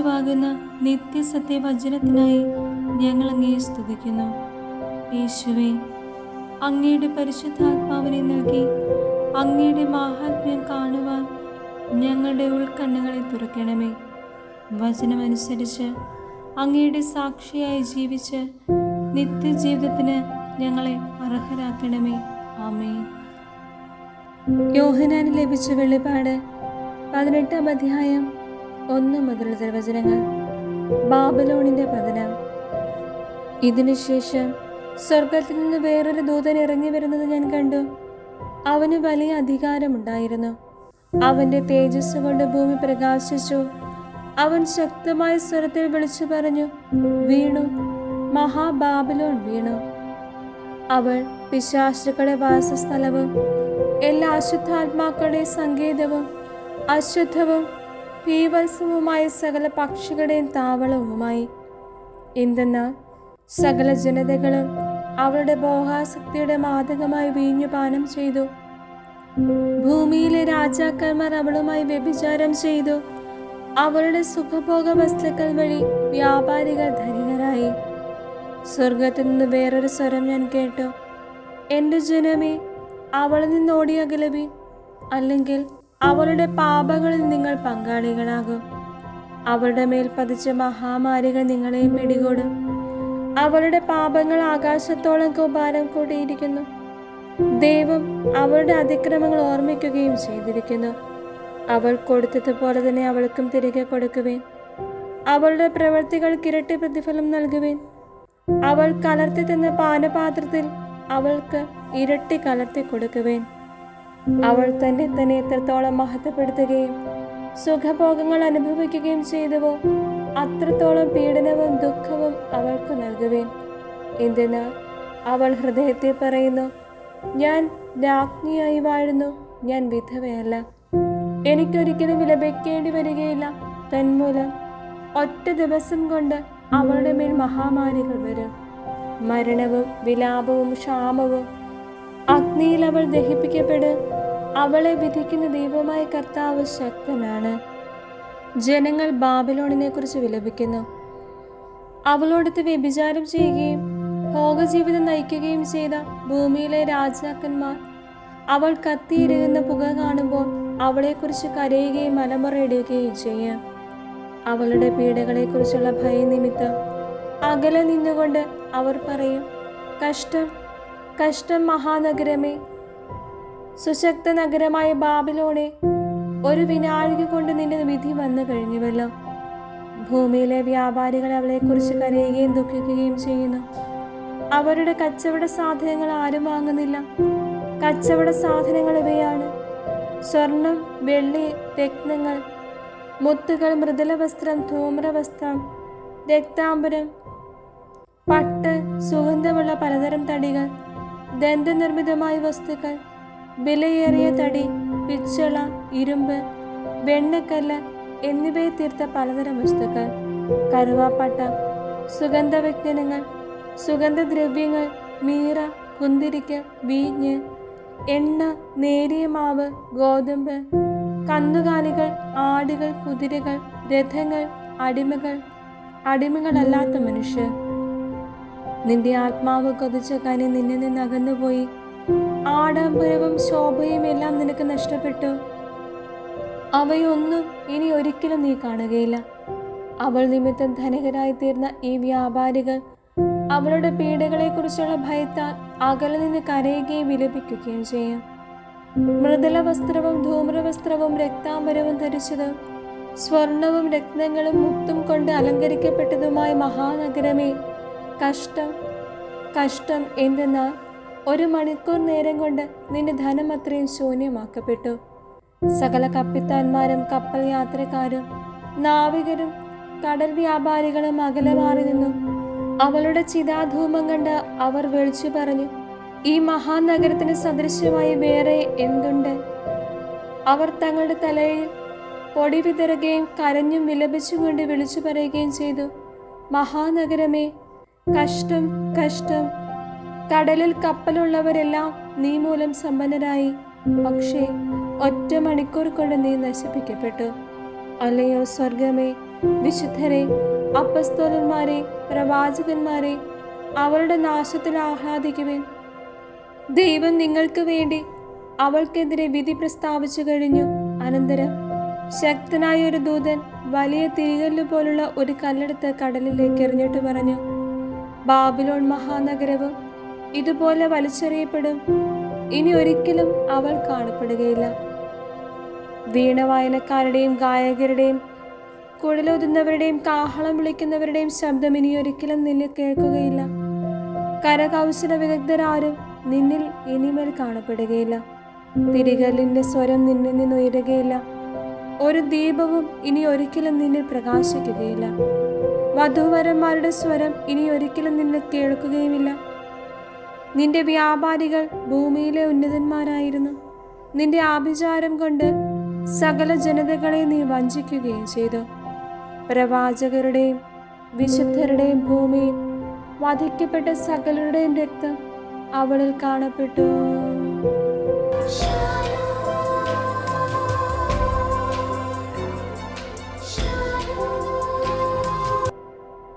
രാജാവാകുന്ന നിത്യസത്യവചനത്തിനായി ഞങ്ങൾ അങ്ങയെ സ്തുതിക്കുന്നു. യേശുവേ, അങ്ങയുടെ പരിശുദ്ധാത്മാവിനെ നൽകി അങ്ങയുടെ മാഹാത്മ്യം കാണുവാൻ ഞങ്ങളുടെ ഉൾക്കണ്ണുകളെ തുറക്കണമേ. വചനമനുസരിച്ച് അങ്ങയുടെ സാക്ഷിയായി ജീവിച്ച് നിത്യജീവിതത്തിന് ഞങ്ങളെ അർഹരാക്കണമേ. ആമേൻ. യോഹന്നാന് ലഭിച്ച വെളിപാട് 18-ാം അധ്യായം 1 മുതലുള്ള തിരുവചനങ്ങൾ. ബാബിലോണിന്റെ പതനം. ഇതിനുശേഷം സ്വർഗത്തിൽ നിന്ന് വേറൊരു ദൂതൻ ഇറങ്ങി വരുന്നത് ഞാൻ കണ്ടു. അവന് വലിയ അധികാരമുണ്ടായിരുന്നു. അവന്റെ തേജസ് കൊണ്ട് ഭൂമി പ്രകാശിച്ചു. അവൻ ശക്തമായ സ്വരത്തിൽ വിളിച്ചു പറഞ്ഞു, വീണു, മഹാബാബിലോൺ വീണു. അവൾ പിശാചുക്കളുടെ വാസസ്ഥലവും എല്ലാ അശുദ്ധാത്മാക്കളുടെ സങ്കേതവും അശുദ്ധവും ഭീവത്സവുമായ സകല പക്ഷികളുടെയും താവളവുമായി. എന്തെന്നാൽ സകല ജനതകളും അവളുടെ ഭോഗാസക്തിയുടെ മാദകമായി വീഞ്ഞു പാനം ചെയ്തു. ഭൂമിയിലെ രാജാക്കന്മാർ അവളുമായി വ്യഭിചാരം ചെയ്തു. അവളുടെ സുഖഭോഗ വസ്തുക്കൾ വഴി വ്യാപാരികൾ ധനികരായി. സ്വർഗത്തിൽ നിന്ന് വേറൊരു സ്വരം ഞാൻ കേട്ടു, എൻ്റെ ജനമേ, അവളിൽ നിന്ന് ഓടിയകലുവിൻ, അല്ലെങ്കിൽ അവളുടെ പാപങ്ങളിൽ നിങ്ങൾ പങ്കാളികളാകും. അവളുടെ മേൽ പതിച്ച മഹാമാരികൾ നിങ്ങളെയും പിടികൂടും. അവളുടെ പാപങ്ങൾ ആകാശത്തോളം ഭാരം കൂട്ടിയിരിക്കുന്നു. ദൈവം അവളുടെ അതിക്രമങ്ങൾ ഓർമ്മിക്കുകയും ചെയ്തിരിക്കുന്നു. അവൾ കൊടുത്തതുപോലെ തന്നെ അവൾക്കും തിരികെ കൊടുക്കുവേൻ. അവളുടെ പ്രവൃത്തികൾക്ക് ഇരട്ടി പ്രതിഫലം നൽകുവേൻ. അവൾ കലർത്തി തന്ന പാനപാത്രത്തിൽ അവൾക്ക് ഇരട്ടി കലർത്തി കൊടുക്കുവേൻ. അവൾ തന്നെ എത്രത്തോളം മഹത്വപ്പെടുത്തുകയും സുഖഭോഗങ്ങൾ അനുഭവിക്കുകയും ചെയ്തുവോ അത്രത്തോളം പീഡനവും ദുഃഖവും അവൾക്ക് നൽകുവേൻ. എന്തെന്നാൽ അവൾ ഹൃദയത്തിൽ പറയുന്നു, ഞാൻ രാജ്ഞിയായി വാഴുന്നു, ഞാൻ വിധവയല്ല, എനിക്കൊരിക്കലും വിലപിക്കേണ്ടി വരികയില്ല. തന്മൂലം ഒറ്റ ദിവസം കൊണ്ട് അവളുടെ മേൽ മഹാമാരികൾ വരും. മരണവും വിലാപവും ക്ഷാമവും. അഗ്നിയിൽ അവൾ ദഹിപ്പിക്കപ്പെടും. അവളെ വിധിക്കുന്ന ദൈവമായ കർത്താവ് ശക്തനാണ്. ജനങ്ങൾ ബാബിലോണിനെ കുറിച്ച് വിലപിക്കുന്നു. അവളോടത്ത് വ്യഭിചാരം ചെയ്യുകയും ഭോഗജീവിതം നയിക്കുകയും ചെയ്ത ഭൂമിയിലെ രാജാക്കന്മാർ അവൾ കത്തിയിരിക്കുന്ന പുക കാണുമ്പോൾ അവളെക്കുറിച്ച് കരയുകയും മലമുറയിടുകയും ചെയ്യാം. അവളുടെ പീഡകളെക്കുറിച്ചുള്ള ഭയനിമിത്തം അകലെ നിന്നുകൊണ്ട് അവർ പറയും, കഷ്ടം, കഷ്ടം മഹാനഗരമേ, സുശക്ത നഗരമായ ബാബിലോണേ, ഒരു വിനാഴിക കൊണ്ട് നിന്റെ വിധി വന്നു കഴിഞ്ഞുവല്ലോ. ഭൂമിയിലെ വ്യാപാരികൾ അവളെക്കുറിച്ച് കരയുകയും ദുഃഖിക്കുകയും ചെയ്യുന്നു. അവരുടെ കച്ചവട സാധനങ്ങൾ ആരും വാങ്ങുന്നില്ല. കച്ചവട സാധനങ്ങൾ ഇവയാണ്: സ്വർണം, വെള്ളി, രത്നങ്ങൾ, മുത്തുകൾ, മൃദുല വസ്ത്രം, ധൂമ്രവസ്ത്രം, രക്താംബരം, പട്ട്, സുഗന്ധമുള്ള പലതരം തടികൾ, ദന്തനിർമ്മിതമായ വസ്തുക്കൾ, വിലയേറിയ തടി, പിച്ചള, ഇരുമ്പ്, വെണ്ണക്കല്ല് എന്നിവയെ തീർത്ത പലതരം വസ്തുക്കൾ, കറുവാപ്പട്ട, സുഗന്ധവ്യഞ്ജനങ്ങൾ, സുഗന്ധദ്രവ്യങ്ങൾ, മീറ, കുന്തിരിക്ക്, വീഞ്ഞ്, എണ്ണ, നേരിയ മാവ്, ഗോതമ്പ്, കന്നുകാലികൾ, ആടുകൾ, കുതിരകൾ, രഥങ്ങൾ, അടിമകൾ, അടിമകളല്ലാത്ത മനുഷ്യർ. നിന്റെ ആത്മാവ് കൊതിച്ച കനി നിന്നിൽ നിന്ന് അകന്നുപോയി. ആഡംബരവും ശോഭയും എല്ലാം നിനക്ക് നഷ്ടപ്പെട്ടു. അവയൊന്നും ഇനി ഒരിക്കലും നീ കാണുകയില്ല. അവൾ നിമിത്തം ധനികരായി തീർന്ന ഈ വ്യാപാരികൾ അവളുടെ പീഡകളെക്കുറിച്ചുള്ള ഭയത്താൽ അകലെ നിന്ന് കരയുകയും വിലപിക്കുകയും ചെയ്യും. മൃദുല വസ്ത്രവും ധൂമ്രവസ്ത്രവും രക്താംബരവും ധരിച്ചതും സ്വർണവും രത്നങ്ങളും മുത്തും കൊണ്ട് അലങ്കരിക്കപ്പെട്ടതുമായ മഹാനഗരമേ, കഷ്ടം, കഷ്ടം! എന്തെന്നാൽ 1 മണിക്കൂർ നേരം കൊണ്ട് നിന്റെ ധനം അത്രയും ശൂന്യമാക്കപ്പെട്ടു. സകല കപ്പിത്താന്മാരും കപ്പൽ യാത്രക്കാരും നാവികരും കടൽ വ്യാപാരികളും അകലെ മാറി നിന്നു. അവളുടെ ചിതാധൂമം കണ്ട് അവർ വിളിച്ചു പറഞ്ഞു, ഈ മഹാനഗരത്തിന് സദൃശ്യമായി വേറെ എന്തുണ്ട്? അവർ തങ്ങളുടെ തലയിൽ പൊടി വിതറുകയും കരഞ്ഞും വിലപിച്ചും കൊണ്ട് വിളിച്ചു പറയുകയും ചെയ്തു, മഹാനഗരമേ, കഷ്ടം, കഷ്ടം! കടലിൽ കപ്പലുള്ളവരെല്ലാം നീ മൂലം സമ്പന്നരായി. പക്ഷേ 1 മണിക്കൂർ കൊണ്ട് നീ നശിപ്പിക്കപ്പെട്ടു. അല്ലയോ സ്വർഗമേ, വിശുദ്ധരെ, അപ്പസ്തോലന്മാരെ, പ്രവാചകന്മാരെ, അവളുടെ നാശത്തിൽ ആഹ്ലാദിക്കുവിൻ. ദൈവം നിങ്ങൾക്ക് വേണ്ടി അവൾക്കെതിരെ വിധി പ്രസ്താവിച്ചു കഴിഞ്ഞു. അനന്തരം ശക്തനായ ഒരു ദൂതൻ വലിയ തിരികല്ല് പോലുള്ള ഒരു കല്ലെടുത്ത് കടലിലേക്ക് എറിഞ്ഞിട്ട് പറഞ്ഞു, ബാബിലോൺ മഹാനഗരവും ഇതുപോലെ വലിച്ചെറിയപ്പെടും. ഇനി ഒരിക്കലും അവൾ കാണപ്പെടുകയില്ല. വീണ വായനക്കാരുടെയും ഗായകരുടെയും കുഴലൂതുന്നവരുടെയും കാഹളം വിളിക്കുന്നവരുടെയും ശബ്ദം ഇനി ഒരിക്കലും നിന്നിൽ കേൾക്കുകയില്ല. കരകൗശല വിദഗ്ധരാരും നിന്നിൽ ഇനിമേൽ കാണപ്പെടുകയില്ല. തിരികല്ലിന്റെ സ്വരം നിന്നിൽ നിന്ന് ഉയരുകയില്ല. ഒരു ദീപവും ഇനി ഒരിക്കലും നിന്നിൽ പ്രകാശിക്കുകയില്ല. വധൂവരന്മാരുടെ സ്വരം ഇനി ഒരിക്കലും നിന്നെ കേൾക്കുകയുമില്ല. നിന്റെ വ്യാപാരികൾ ഭൂമിയിലെ ഉന്നതന്മാരായിരുന്നു. നിന്റെ ആഭിചാരം കൊണ്ട് സകല ജനതകളെ നീ വഞ്ചിക്കുകയും ചെയ്തു. പ്രവാചകരുടെയും വിശുദ്ധരുടെയും ഭൂമിയിൽ വധിക്കപ്പെട്ട സകലരുടെയും രക്തം അവളിൽ കാണപ്പെട്ടു.